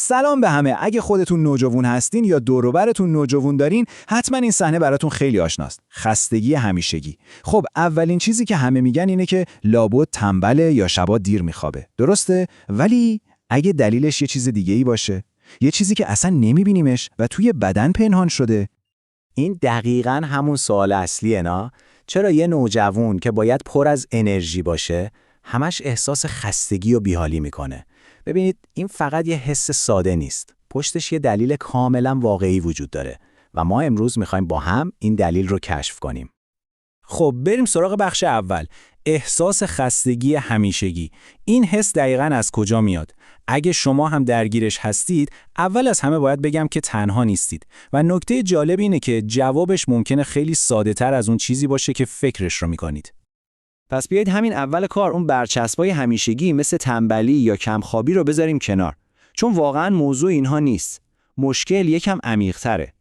سلام به همه. اگه خودتون نوجوان هستین یا دور و برتون نوجوان دارین، حتما این صحنه براتون خیلی آشناست. خستگی همیشگی. خب اولین چیزی که همه میگن اینه که لابد تنبله یا شبا دیر میخوابه. درسته؟ ولی اگه دلیلش یه چیز دیگه‌ای باشه، یه چیزی که اصلا نمیبینیمش و توی بدن پنهان شده. این دقیقاً همون سوال اصلیه نه؟ چرا یه نوجوان که باید پر از انرژی باشه، همش احساس خستگی و بیحالی میکنه؟ ببینید، این فقط یه حس ساده نیست. پشتش یه دلیل کاملا واقعی وجود داره و ما امروز میخوایم با هم این دلیل رو کشف کنیم. خب بریم سراغ بخش اول. احساس خستگی همیشگی. این حس دقیقاً از کجا میاد؟ اگه شما هم درگیرش هستید، اول از همه باید بگم که تنها نیستید. و نکته جالب اینه که جوابش ممکنه خیلی ساده‌تر از اون چیزی باشه که فکرش رو میکنید. پس بیایید همین اول کار اون برچسبای همیشگی مثل تنبلی یا کمخوابی رو بذاریم کنار. چون واقعاً موضوع اینها نیست. مشکل یکم عمیق‌تره.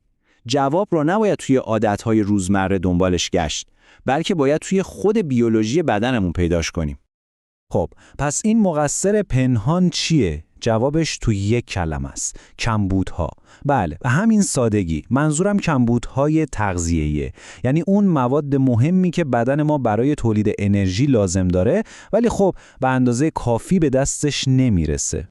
جواب رو نباید توی عادت‌های روزمره دنبالش گشت، بلکه باید توی خود بیولوژی بدنمون پیداش کنیم. خب پس این مقصر پنهان چیه؟ جوابش توی یک کلمه است: کمبودها. بله، به همین سادگی. منظورم کمبودهای تغذیه‌ایه. یعنی اون مواد مهمی که بدن ما برای تولید انرژی لازم داره، ولی خب به اندازه کافی به دستش نمیرسه.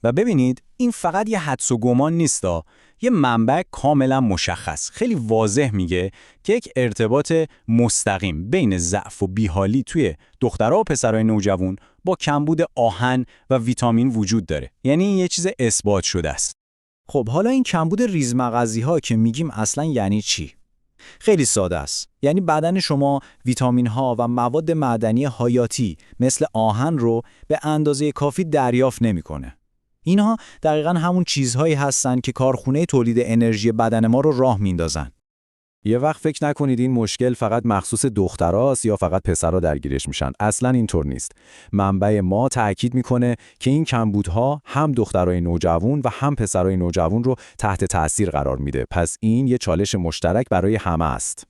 و ببینید، این فقط یه حدس و گمان نیستا. یه منبع کاملا مشخص، خیلی واضح میگه که یک ارتباط مستقیم بین ضعف و بیحالی توی دخترها و پسرای نوجوان با کمبود آهن و ویتامین وجود داره. یعنی این یه چیز اثبات شده است. خب حالا این کمبود ریزمغزی‌ها که میگیم اصلا یعنی چی؟ خیلی ساده است. یعنی بدن شما ویتامین‌ها و مواد معدنی حیاتی مثل آهن رو به اندازه کافی دریافت نمی‌کنه. اینها دقیقاً همون چیزهایی هستن که کارخونه تولید انرژی بدن ما رو راه میندازن. یه وقت فکر نکنید این مشکل فقط مخصوص دختراست یا فقط پسرها درگیرش میشن. اصلاً اینطور نیست. منبع ما تأکید میکنه که این کمبودها هم دخترای نوجوان و هم پسرای نوجوان رو تحت تأثیر قرار میده. پس این یه چالش مشترک برای همه است.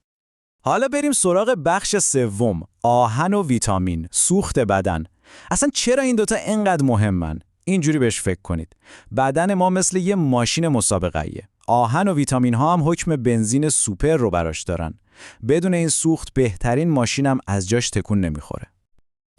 حالا بریم سراغ بخش سوم: آهن و ویتامین، سوخت بدن. اصلا چرا این دوتا اینقدر مهمن؟ اینجوری بهش فکر کنید. بدن ما مثل یه ماشین مسابقه‌ایه. آهن و ویتامین ها هم حکم بنزین سوپر رو براش دارن. بدون این سوخت بهترین ماشینم از جاش تکون نمیخوره.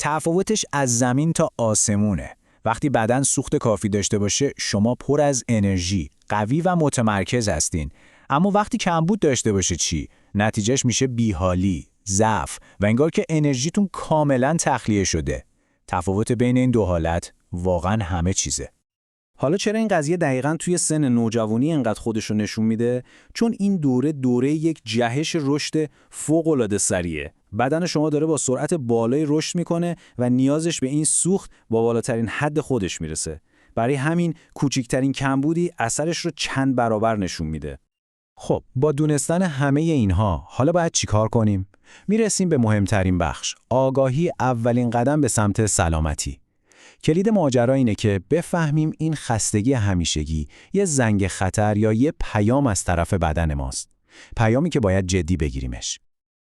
تفاوتش از زمین تا آسمونه. وقتی بدن سوخت کافی داشته باشه، شما پر از انرژی، قوی و متمرکز هستین. اما وقتی کمبود داشته باشه چی؟ نتیجهش میشه بیحالی، ضعف و انگار که انرژیتون کاملا تخلیه شده. تفاوت بین این دو حالت واقعا همه چیزه. حالا چرا این قضیه دقیقاً توی سن نوجوانی انقدر خودشو نشون میده؟ چون این دوره یک جهش رشد فوق‌العاده سریعه. بدن شما داره با سرعت بالایی رشد میکنه و نیازش به این سوخت با بالاترین حد خودش میرسه. برای همین کوچکترین کمبودی اثرش رو چند برابر نشون میده. خب با دونستن همه اینها حالا باید چیکار کنیم؟ میرسیم به مهمترین بخش: آگاهی، اولین قدم به سمت سلامتی. کلید ماجرا اینه که بفهمیم این خستگی همیشگی یه زنگ خطر یا یه پیام از طرف بدن ماست. پیامی که باید جدی بگیریمش.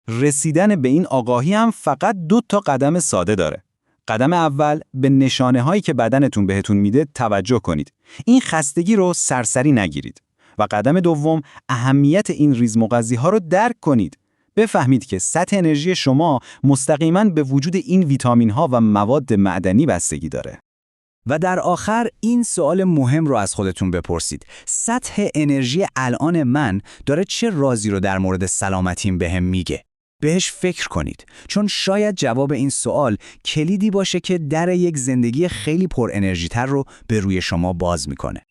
رسیدن به این آگاهی هم فقط 2 قدم ساده داره. قدم اول، به نشانه هایی که بدنتون بهتون میده توجه کنید. این خستگی رو سرسری نگیرید. و قدم دوم، اهمیت این ریزمغذی ها رو درک کنید. بفهمید که سطح انرژی شما مستقیما به وجود این ویتامین ها و مواد معدنی بستگی داره. و در آخر این سوال مهم رو از خودتون بپرسید: سطح انرژی الان من داره چه رازی رو در مورد سلامتیم بهم میگه؟ بهش فکر کنید، چون شاید جواب این سوال کلیدی باشه که در یک زندگی خیلی پر انرژی تر رو به روی شما باز میکنه.